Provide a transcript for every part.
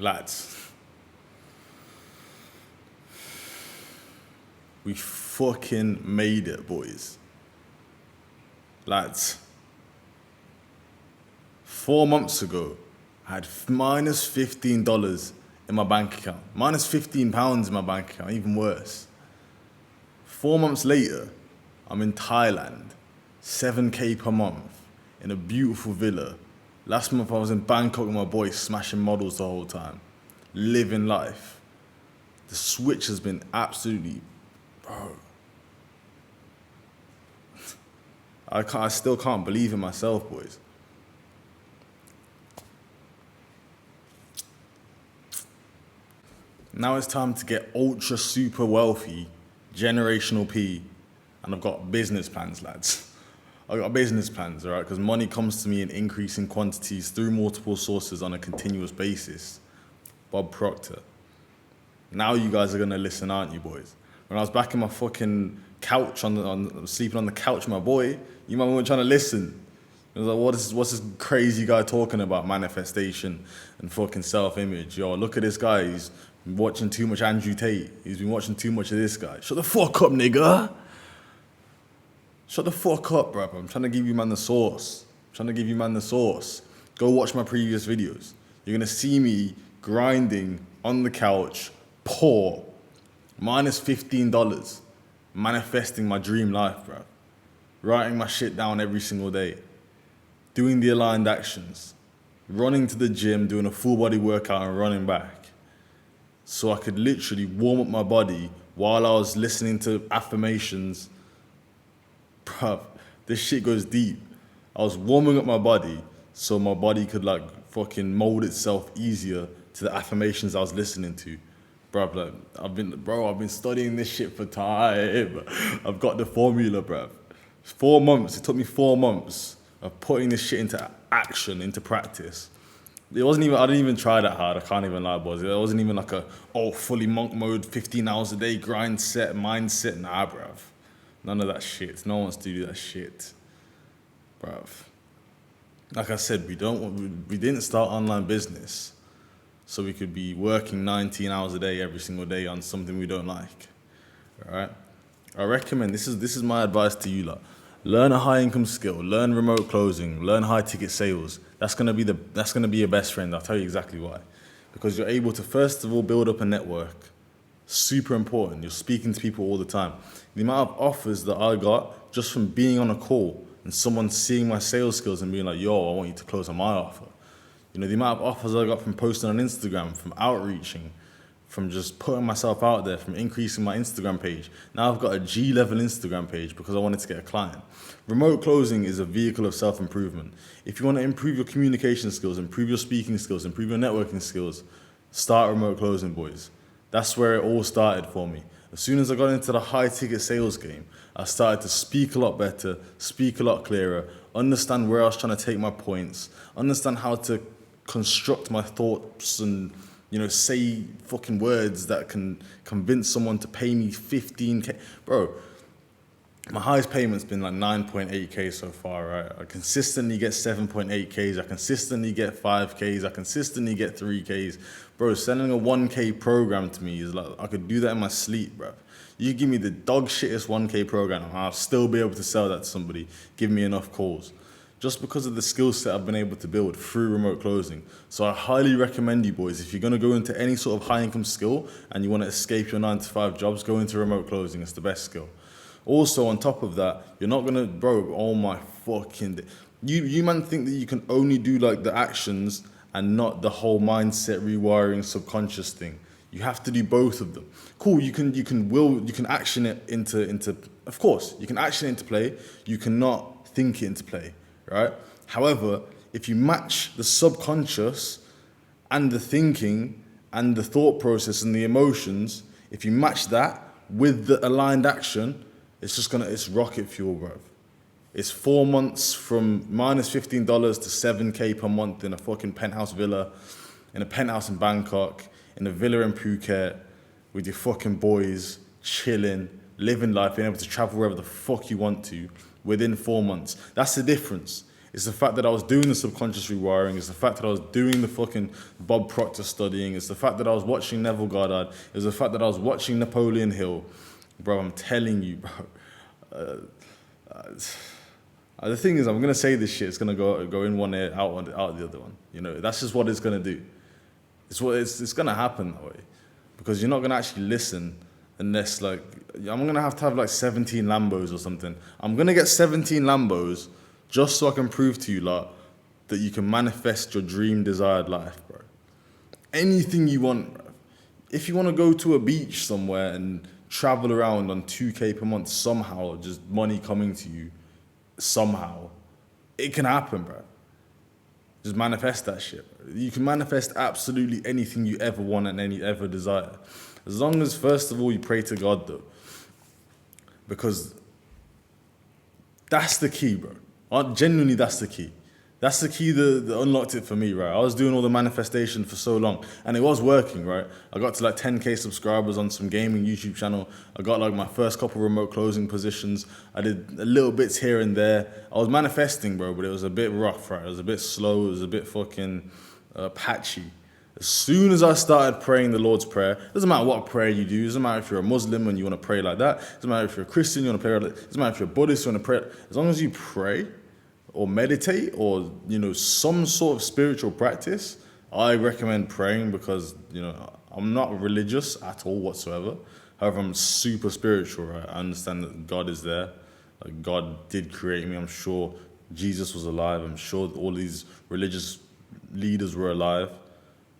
Lads, we fucking made it, boys. Lads, 4 months ago, I had minus $15 in my bank account. Minus £15 in my bank account, even worse. 4 months later, I'm in Thailand, 7K per month, in a beautiful villa. Last month I was in Bangkok with my boys, smashing models the whole time. Living life. The switch has been absolutely, bro. I still can't believe in myself, boys. Now it's time to get ultra super wealthy, generational P, and I've got business plans, lads. I've got business plans, all right? Because money comes to me in increasing quantities through multiple sources on a continuous basis. Bob Proctor. Now you guys are gonna listen, aren't you, boys? When I was back in my fucking couch, sleeping on the couch with my boy, you might weren't trying to listen. It was like, what's this crazy guy talking about? Manifestation and fucking self-image. Yo, look at this guy. He's been watching too much Andrew Tate. He's been watching too much of this guy. Shut the fuck up, nigga. Shut the fuck up, bro. I'm trying to give you man the sauce. Go watch my previous videos. You're gonna see me grinding on the couch, poor, minus $15, manifesting my dream life, bro. Writing my shit down every single day. Doing the aligned actions. Running to the gym, doing a full body workout and running back. So I could literally warm up my body while I was listening to affirmations. Bruv, this shit goes deep. I was warming up my body so my body could like fucking mold itself easier to the affirmations I was listening to. Bruv, like, I've been studying this shit for time. I've got the formula, bruv. 4 months, it took me 4 months of putting this shit into action, into practice. I didn't even try that hard, I can't even lie, boys. It wasn't even like fully monk mode, 15 hours a day, grind set, mindset. Nah, bruv. None of that shit. No one wants to do that shit. Bruv. Like I said, we didn't start online business so we could be working 19 hours a day every single day on something we don't like. Alright? I recommend, this is my advice to you lot. Learn a high income skill, learn remote closing, learn high ticket sales. That's gonna be your best friend. I'll tell you exactly why. Because you're able to first of all build up a network. Super important. You're speaking to people all the time. The amount of offers that I got just from being on a call and someone seeing my sales skills and being like, yo, I want you to close on my offer. You know, the amount of offers I got from posting on Instagram, from outreaching, from just putting myself out there, from increasing my Instagram page. Now I've got a G-level Instagram page because I wanted to get a client. Remote closing is a vehicle of self-improvement. If you want to improve your communication skills, improve your speaking skills, improve your networking skills, start remote closing, boys. That's where it all started for me. As soon as I got into the high ticket sales game, I started to speak a lot better, speak a lot clearer, understand where I was trying to take my points, understand how to construct my thoughts and, you know, say fucking words that can convince someone to pay me 15K. Bro, my highest payment's been like 9.8K so far, right? I consistently get 7.8Ks, I consistently get 5Ks, I consistently get 3Ks. Bro, sending a 1K program to me is like, I could do that in my sleep, bro. You give me the dog shittest 1K program, and I'll still be able to sell that to somebody, give me enough calls. Just because of the skill set I've been able to build through remote closing. So I highly recommend you boys, if you're gonna go into any sort of high income skill and you wanna escape your 9-to-5 jobs, go into remote closing, it's the best skill. Also, on top of that, you're not gonna, bro, oh my fucking, you man think that you can only do like the actions and not the whole mindset rewiring subconscious thing. You have to do both of them. Cool, you can action it into, of course, you can action it into play, you cannot think it into play, right? However, if you match the subconscious and the thinking and the thought process and the emotions, if you match that with the aligned action, it's rocket fuel, bro. It's 4 months from minus $15 to 7K per month in a fucking penthouse villa, in a penthouse in Bangkok, in a villa in Phuket, with your fucking boys, chilling, living life, being able to travel wherever the fuck you want to within 4 months. That's the difference. It's the fact that I was doing the subconscious rewiring. It's the fact that I was doing the fucking Bob Proctor studying. It's the fact that I was watching Neville Goddard. It's the fact that I was watching Napoleon Hill. Bro, I'm telling you, bro. The thing is, I'm going to say this shit. It's going to go in one ear, out the other one. You know, that's just what it's going to do. It's going to happen that way. Because you're not going to actually listen unless, like, I'm going to have like 17 Lambos or something. I'm going to get 17 Lambos just so I can prove to you, like, that you can manifest your dream desired life, bro. Anything you want, bro. If you want to go to a beach somewhere and travel around on 2K per month somehow, just money coming to you somehow, it can happen, bro. Just manifest that shit, bro. You can manifest absolutely anything you ever want and ever desire. As long as, first of all, you pray to God, though. Because that's the key, bro. Genuinely, that's the key. That's the key that unlocked it for me, right? I was doing all the manifestation for so long, and it was working, right? I got to like 10K subscribers on some gaming YouTube channel. I got like my first couple remote closing positions. I did a little bits here and there. I was manifesting, bro, but it was a bit rough, right? It was a bit slow. It was a bit fucking patchy. As soon as I started praying the Lord's Prayer, doesn't matter what prayer you do, doesn't matter if you're a Muslim and you want to pray like that, doesn't matter if you're a Christian, you want to pray like that, doesn't matter if you're a Buddhist, you want to pray, as long as you pray or meditate or, you know, some sort of spiritual practice, I recommend praying because, you know, I'm not religious at all whatsoever. However, I'm super spiritual, right? I understand that God is there. Like, God did create me. I'm sure Jesus was alive. I'm sure all these religious leaders were alive.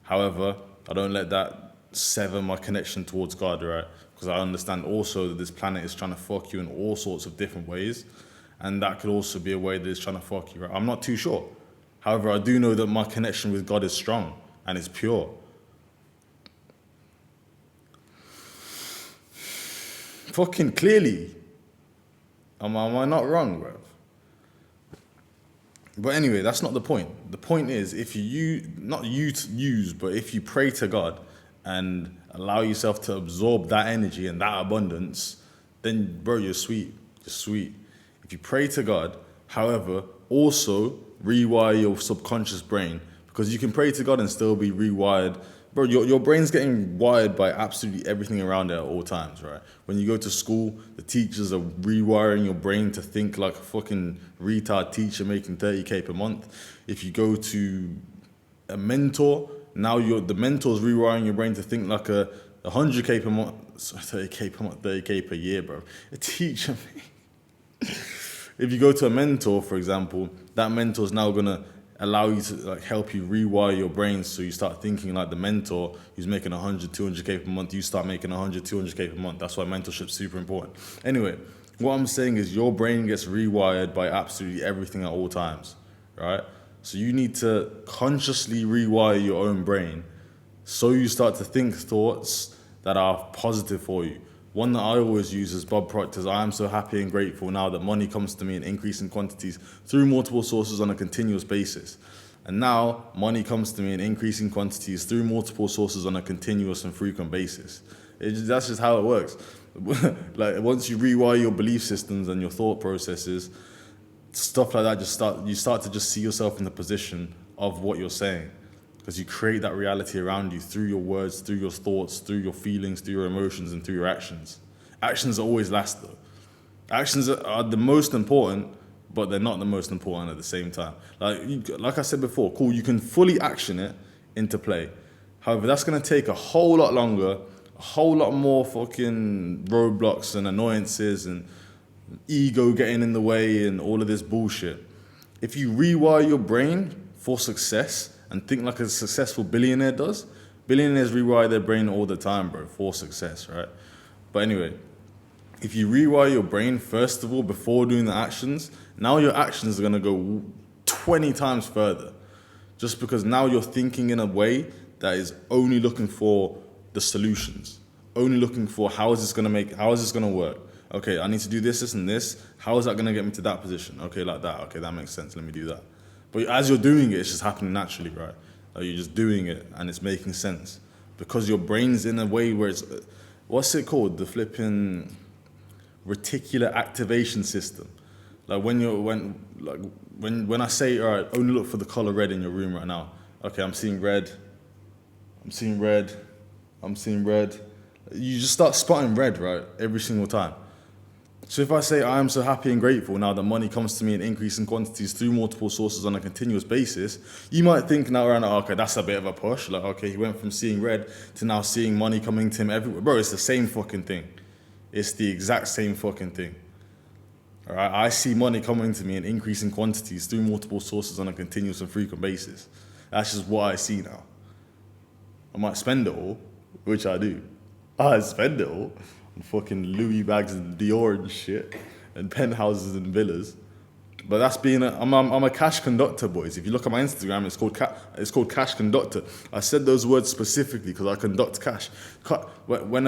However, I don't let that sever my connection towards God, right? Because I understand also that this planet is trying to fuck you in all sorts of different ways. And that could also be a way that it's trying to fuck you, right? I'm not too sure. However, I do know that my connection with God is strong and it's pure. Fucking clearly. Am I not wrong, bro? But anyway, that's not the point. The point is, if you if you pray to God and allow yourself to absorb that energy and that abundance, then, bro, you're sweet. You're sweet. If you pray to God, however, also rewire your subconscious brain, because you can pray to God and still be rewired. Bro, your brain's getting wired by absolutely everything around it at all times, right? When you go to school, the teachers are rewiring your brain to think like a fucking retard teacher making 30K per month. If you go to a mentor, now the mentor's rewiring your brain to think like a 100K per month, 30K per month, 30K per year, bro. A teacher, if you go to a mentor, for example, that mentor's now gonna allow you to like help you rewire your brain, so you start thinking like the mentor who's making 100, 200K per month, you start making 100, 200K per month. That's why mentorship's super important. Anyway, what I'm saying is your brain gets rewired by absolutely everything at all times, right? So you need to consciously rewire your own brain so you start to think thoughts that are positive for you. One that I always use is Bob Proctor's, I am so happy and grateful now that money comes to me in increasing quantities through multiple sources on a continuous basis. And now money comes to me in increasing quantities through multiple sources on a continuous and frequent basis. That's just how it works. Like, once you rewire your belief systems and your thought processes, stuff like that you start to just see yourself in the position of what you're saying. Because you create that reality around you through your words, through your thoughts, through your feelings, through your emotions, and through your actions. Actions always last, though. Actions are the most important, but they're not the most important at the same time. Like I said before, cool, you can fully action it into play. However, that's going to take a whole lot longer, a whole lot more fucking roadblocks and annoyances and ego getting in the way and all of this bullshit. If you rewire your brain for success, and think like a successful billionaire does. Billionaires rewire their brain all the time, bro, for success, right? But anyway, if you rewire your brain, first of all, before doing the actions, now your actions are going to go 20 times further. Just because now you're thinking in a way that is only looking for the solutions. Only looking for how is this going to work? Okay, I need to do this, this, and this. How is that going to get me to that position? Okay, like that. Okay, that makes sense. Let me do that. But as you're doing it, it's just happening naturally, right? Like, you're just doing it and it's making sense. Because your brain's in a way where it's, what's it called? The flipping reticular activation system. Like when when I say, all right, only look for the color red in your room right now. Okay, I'm seeing red. I'm seeing red. I'm seeing red. You just start spotting red, right, every single time. So if I say I am so happy and grateful now that money comes to me in increasing quantities through multiple sources on a continuous basis, you might think now around, okay, that's a bit of a push. Like, okay, he went from seeing red to now seeing money coming to him everywhere. Bro, it's the same fucking thing. It's the exact same fucking thing. All right, I see money coming to me in increasing quantities through multiple sources on a continuous and frequent basis. That's just what I see now. I might spend it all, which I do. I spend it all on fucking Louis bags and Dior and shit, and penthouses and villas. But that's being I'm a cash conductor, boys. If you look at my Instagram, it's called Cash Conductor. I said those words specifically because I conduct cash. When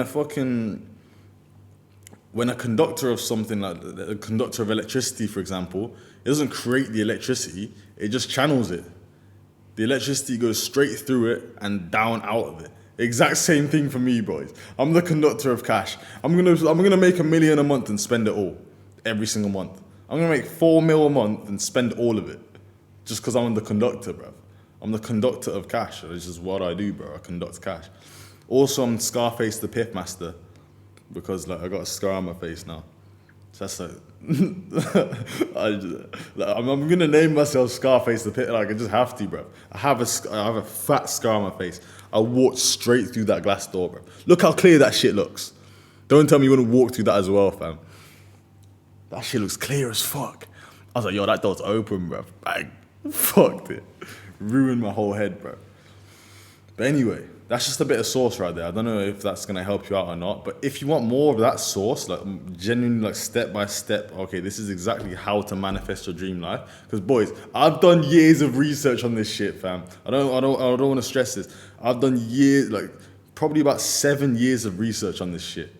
a conductor of something, like a conductor of electricity, for example, it doesn't create the electricity, it just channels it. The electricity goes straight through it and down out of it. Exact same thing for me, boys. I'm the conductor of cash. I'm gonna make $1 million a month and spend it all, every single month. I'm gonna make $4 million a month and spend all of it, just because I'm the conductor, bro. I'm the conductor of cash. This is what I do, bro. I conduct cash. Also, I'm Scarface the Pith Master, because like I got a scar on my face now. So that's I'm gonna name myself Scarface the Pit. Like I just have to, bro. I have a fat scar on my face. I walked straight through that glass door, bro. Look how clear that shit looks. Don't tell me you want to walk through that as well, fam. That shit looks clear as fuck. I was like, yo, that door's open, bro. I fucked it. Ruined my whole head, bro. But anyway, that's just a bit of sauce right there. I don't know if that's gonna help you out or not, but if you want more of that sauce, like genuinely, like step by step, okay, this is exactly how to manifest your dream life. Because boys, I've done years of research on this shit, fam. I don't want to stress this. I've done years, like probably about 7 years of research on this shit.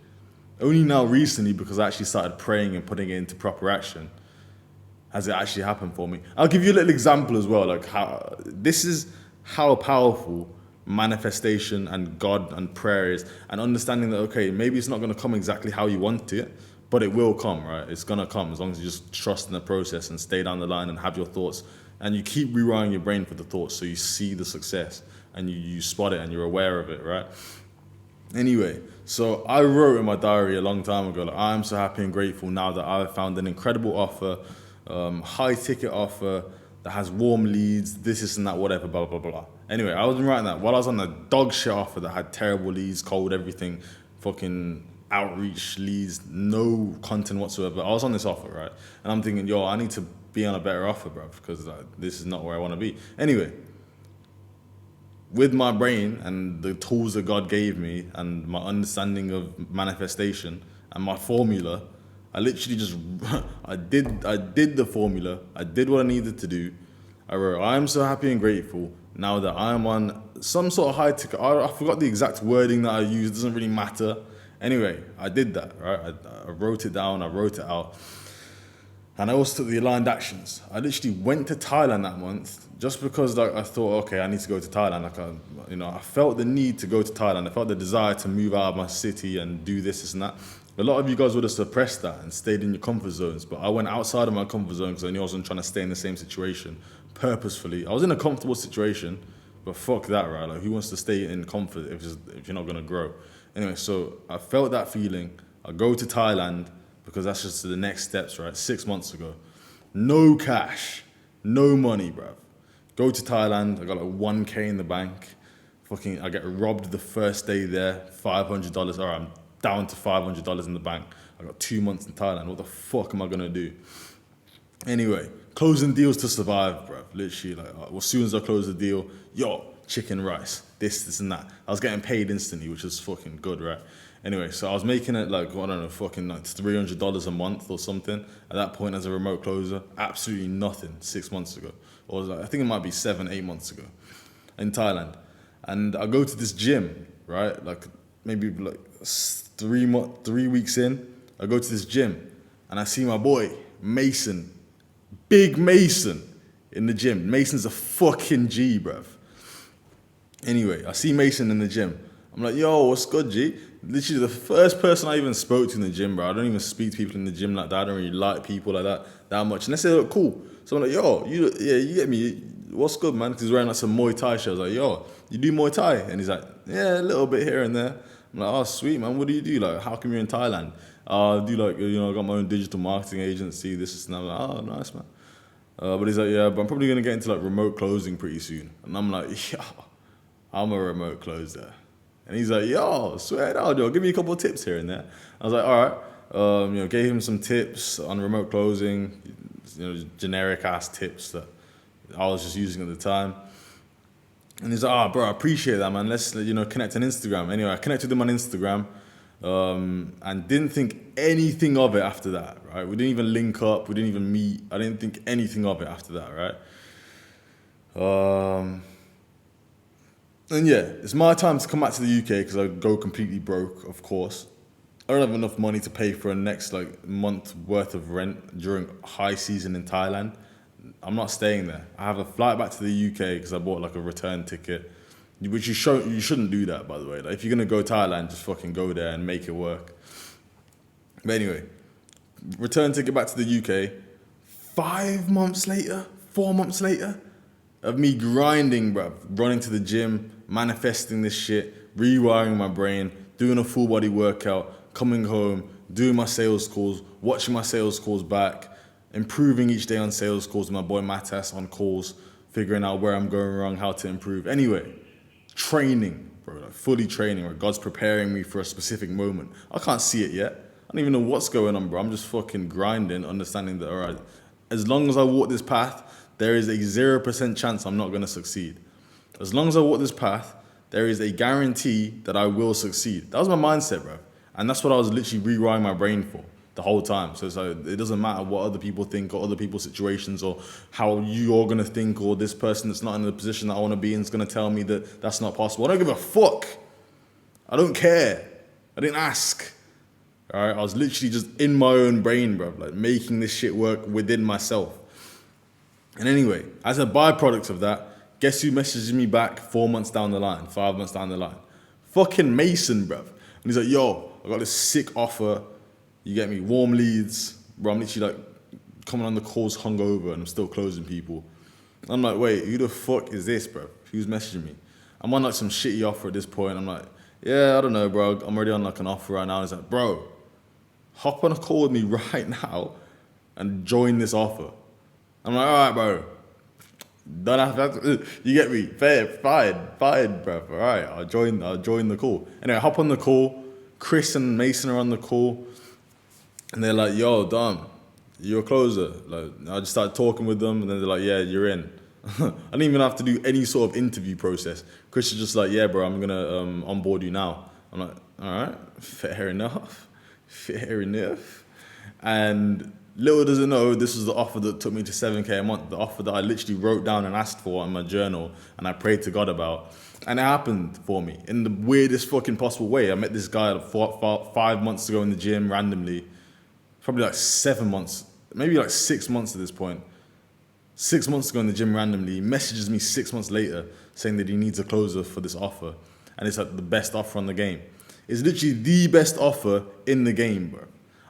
Only now recently, because I actually started praying and putting it into proper action, has it actually happened for me. I'll give you a little example as well, like how this is how powerful manifestation and God and prayer is, and understanding that, okay, maybe it's not going to come exactly how you want it, but it will come, right? It's going to come as long as you just trust in the process and stay down the line and have your thoughts, and you keep rewiring your brain for the thoughts so you see the success and you spot it and you're aware of it, right? Anyway, so I wrote in my diary a long time ago, like, I'm so happy and grateful now that I've found an incredible offer, high ticket offer that has warm leads, this and that, whatever, blah, blah, blah, blah. Anyway, I was writing that while I was on the dog shit offer that had terrible leads, cold, everything, fucking outreach leads, no content whatsoever. I was on this offer, right? And I'm thinking, yo, I need to be on a better offer, bro, because this is not where I want to be. Anyway, with my brain and the tools that God gave me and my understanding of manifestation and my formula, I literally just, I did the formula. I did what I needed to do. I wrote, I'm so happy and grateful now that I'm on some sort of high ticket. I forgot the exact wording that I used. It doesn't really matter. Anyway, I did that, right? I wrote it down. I wrote it out. And I also took the aligned actions. I literally went to Thailand that month just because like I thought, okay, I need to go to Thailand. Like I felt the need to go to Thailand. I felt the desire to move out of my city and do this and that. A lot of you guys would have suppressed that and stayed in your comfort zones, but I went outside of my comfort zone because I knew I wasn't trying to stay in the same situation purposefully. I was in a comfortable situation, but fuck that, right? Like, who wants to stay in comfort if you're not gonna grow? Anyway, so I felt that feeling. I go to Thailand because that's just the next steps, right? 6 months ago. No cash, no money, bruv. Go to Thailand, I got like 1K in the bank. I get robbed the first day there, $500. All right, I'm down to $500 in the bank. I got 2 months in Thailand. What the fuck am I gonna do? Anyway, closing deals to survive, bruv. Literally, like, as soon as I close the deal, yo, chicken rice, this and that. I was getting paid instantly, which was fucking good, right? Anyway, so I was making it like, I don't know, fucking like $300 a month or something. At that point, as a remote closer, absolutely nothing 6 months ago. Or like, I think it might be 7-8 months ago in Thailand. And I go to this gym, right? Like maybe like 3 weeks in, I go to this gym and I see my boy, Mason, Big Mason in the gym. Mason's a fucking G, bruv. Anyway, I see Mason in the gym. I'm like, yo, what's good, G? Literally the first person I even spoke to in the gym, bro. I don't even speak to people in the gym like that. I don't really like people like that much. Unless they look cool. So I'm like, yo, you get me. What's good, man? Because he's wearing like some Muay Thai shirt. I was like, yo, you do Muay Thai? And he's like, yeah, a little bit here and there. I'm like, oh, sweet, man. What do you do? Like, how come you're in Thailand? I do like, I got my own digital marketing agency, this and that. I'm like, oh, nice, man. But he's like, yeah, but I'm probably going to get into like remote closing pretty soon. And I'm like, yo, I'm a remote closer. And he's like, yo, swear it out, yo, give me a couple of tips here and there. I was like, all right. Gave him some tips on remote closing, generic ass tips that I was just using at the time. And he's like, oh, bro, I appreciate that, man. Let's, connect on Instagram. Anyway, I connected with him on Instagram and didn't think anything of it after that, right? We didn't even link up. We didn't even meet. I didn't think anything of it after that, right? And yeah, it's my time to come back to the UK because I go completely broke, of course. I don't have enough money to pay for a next month worth of rent during high season in Thailand. I'm not staying there. I have a flight back to the UK because I bought a return ticket, which you shouldn't do that, by the way. Like, if you're gonna go Thailand, just fucking go there and make it work. But anyway, return ticket back to the UK. 4 months later, of me grinding, bruv, running to the gym, manifesting this shit, rewiring my brain, doing a full body workout, coming home, doing my sales calls, watching my sales calls back, improving each day on sales calls with my boy Matas on calls, figuring out where I'm going wrong, how to improve. Anyway, training, bro, fully training, where God's preparing me for a specific moment. I can't see it yet. I don't even know what's going on, bro. I'm just fucking grinding, understanding that, all right, as long as I walk this path, there is a 0% chance I'm not going to succeed. As long as I walk this path, there is a guarantee that I will succeed. That was my mindset, bro. And that's what I was literally rewiring my brain for the whole time. So it's like, it doesn't matter what other people think or other people's situations or how you're going to think, or this person that's not in the position that I want to be in is going to tell me that that's not possible. I don't give a fuck. I don't care. I didn't ask. All right, I was literally just in my own brain, bro, making this shit work within myself. And anyway, as a byproduct of that, guess who messages me back 4 months down the line, 5 months down the line? Fucking Mason, bruv. And he's like, yo, I got this sick offer. You get me? Warm leads. Bro, I'm literally coming on the calls hungover and I'm still closing people. I'm like, wait, who the fuck is this, bro? Who's messaging me? I'm on some shitty offer at this point. I'm like, yeah, I don't know, bro. I'm already on an offer right now. And he's like, bro, hop on a call with me right now and join this offer. I'm like, all right, bro. Don't have to, you get me? Fair, fine, bro. All right, I'll join the call. Anyway, I hop on the call. Chris and Mason are on the call. And they're like, yo, Dom, you're a closer. I just started talking with them, and then they're like, yeah, you're in. I didn't even have to do any sort of interview process. Chris is just like, yeah, bro, I'm going to onboard you now. I'm like, all right, fair enough. And little does it know, this was the offer that took me to 7K a month, the offer that I literally wrote down and asked for in my journal and I prayed to God about. And it happened for me in the weirdest fucking possible way. I met this guy 5 months ago in the gym randomly, probably 7 months, maybe 6 months at this point. 6 months ago in the gym randomly, he messages me 6 months later saying that he needs a closer for this offer. And it's the best offer on the game. It's literally the best offer in the game, bro.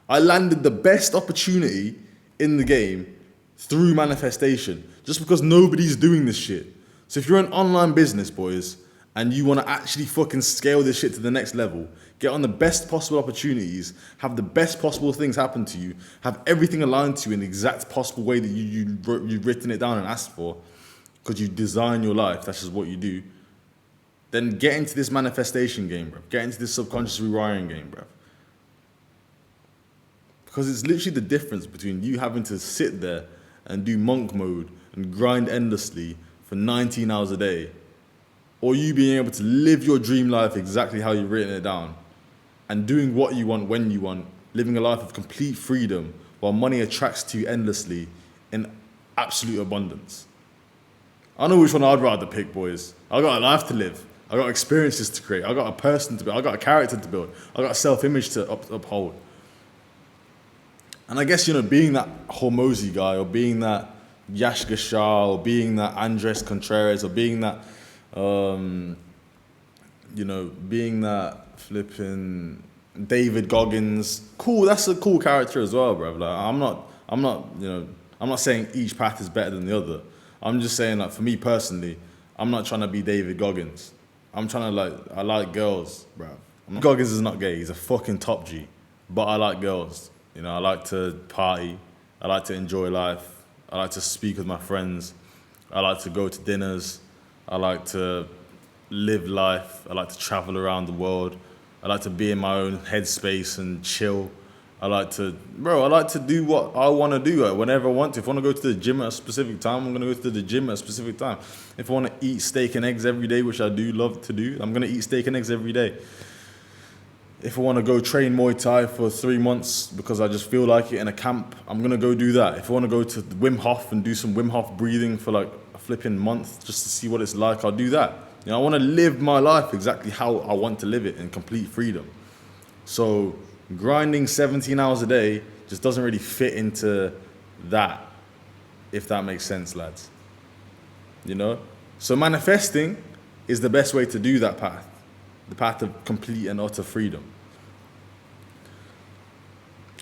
I landed the best opportunity in the game through manifestation, just because nobody's doing this shit. So if you're an online business, boys, and you want to actually fucking scale this shit to the next level, get on the best possible opportunities, have the best possible things happen to you, have everything aligned to you in the exact possible way that you've written it down and asked for, because you design your life, that's just what you do, then get into this manifestation game, bro. Get into this subconscious rewiring game, bro. Because it's literally the difference between you having to sit there and do monk mode and grind endlessly for 19 hours a day, or you being able to live your dream life exactly how you've written it down and doing what you want when you want, living a life of complete freedom while money attracts to you endlessly in absolute abundance. I know which one I'd rather pick, boys. I got a life to live. I got experiences to create. I got a person to build. I got a character to build. I got a self-image to uphold. And I guess, being that Hormozi guy, or being that Yash Gashar, or being that Andres Contreras, or being that being that flipping David Goggins, cool. That's a cool character as well, bro. Like I'm not saying each path is better than the other. I'm just saying that for me personally, I'm not trying to be David Goggins. I'm trying to I like girls, bro. Goggins is not gay. He's a fucking top G, but I like girls. I like to party. I like to enjoy life. I like to speak with my friends. I like to go to dinners. I like to live life. I like to travel around the world. I like to be in my own headspace and chill. I like to do what I want to do whenever I want to. If I want to go to the gym at a specific time, I'm going to go to the gym at a specific time. If I want to eat steak and eggs every day, which I do love to do, I'm going to eat steak and eggs every day. If I want to go train Muay Thai for 3 months because I just feel like it in a camp, I'm going to go do that. If I want to go to Wim Hof and do some Wim Hof breathing for a flipping month just to see what it's like, I'll do that. I want to live my life exactly how I want to live it in complete freedom. So grinding 17 hours a day just doesn't really fit into that, if that makes sense, lads. So manifesting is the best way to do that path, the path of complete and utter freedom.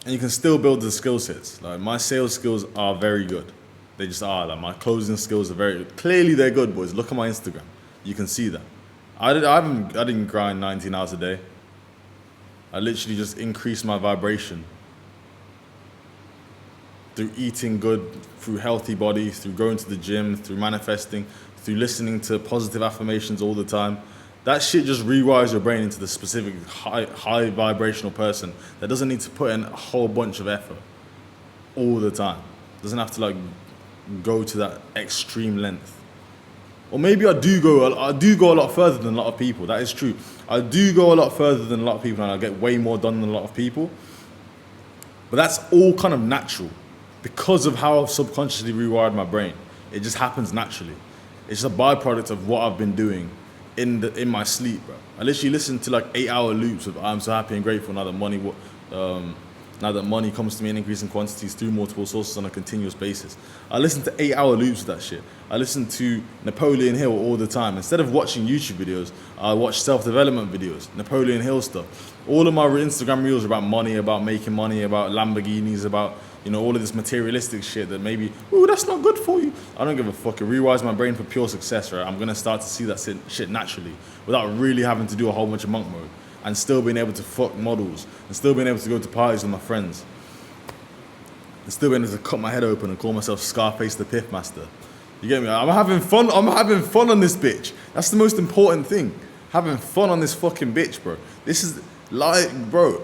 And you can still build the skill sets. My sales skills are very good. They just are. My closing skills are very good. Clearly they're good, boys. Look at my Instagram. You can see that. I didn't grind 19 hours a day. I literally just increased my vibration through eating good, through healthy body, through going to the gym, through manifesting, through listening to positive affirmations all the time. That shit just rewires your brain into the specific high vibrational person that doesn't need to put in a whole bunch of effort all the time. Doesn't have to go to that extreme length. Or maybe I do go a lot further than a lot of people. That is true. I do go a lot further than a lot of people, and I get way more done than a lot of people. But that's all kind of natural because of how I've subconsciously rewired my brain. It just happens naturally. It's just a byproduct of what I've been doing in my sleep, bro. I literally listen to 8-hour loops of "I'm so happy and grateful now that money comes to me in increasing quantities through multiple sources on a continuous basis." I listen to 8-hour loops of that shit. I listen to Napoleon Hill all the time. Instead of watching YouTube videos, I watch self-development videos, Napoleon Hill stuff. All of my Instagram reels are about money, about making money, about Lamborghinis, about all of this materialistic shit that maybe, that's not good for you. I don't give a fuck. It rewires my brain for pure success, right? I'm going to start to see that shit naturally without really having to do a whole bunch of monk mode and still being able to fuck models and still being able to go to parties with my friends and still being able to cut my head open and call myself Scarface the Piff Master. You get me? I'm having fun on this bitch. That's the most important thing. Having fun on this fucking bitch, bro. This is bro.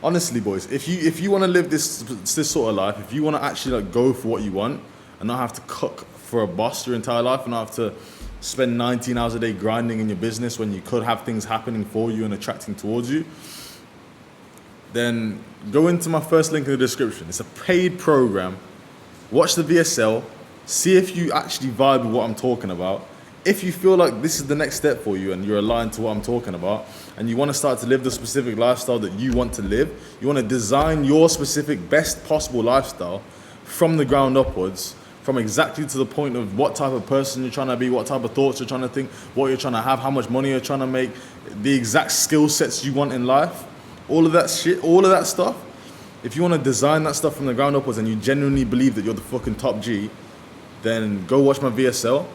Honestly, boys, if you want to live this sort of life, if you want to actually go for what you want and not have to cook for a boss your entire life and not have to spend 19 hours a day grinding in your business when you could have things happening for you and attracting towards you, then go into my first link in the description. It's a paid program. Watch the VSL. See if you actually vibe with what I'm talking about. If you feel like this is the next step for you and you're aligned to what I'm talking about and you want to start to live the specific lifestyle that you want to live, you want to design your specific best possible lifestyle from the ground upwards, from exactly to the point of what type of person you're trying to be, what type of thoughts you're trying to think, what you're trying to have, how much money you're trying to make, the exact skill sets you want in life, all of that shit, all of that stuff. If you want to design that stuff from the ground upwards and you genuinely believe that you're the fucking top G, then go watch my VSL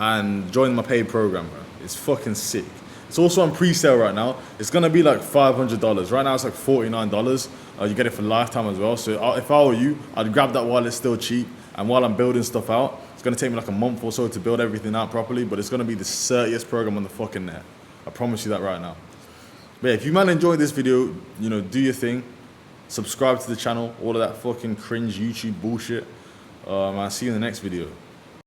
and join my paid program, bro. It's fucking sick. It's also on pre-sale right now. It's gonna be $500. Right now it's $49. You get it for lifetime as well. So if I were you, I'd grab that while it's still cheap. And while I'm building stuff out, it's gonna take me a month or so to build everything out properly, but it's gonna be the certiest program on the fucking net. I promise you that right now. But yeah, if you man enjoyed this video, do your thing. Subscribe to the channel, all of that fucking cringe YouTube bullshit. I'll see you in the next video.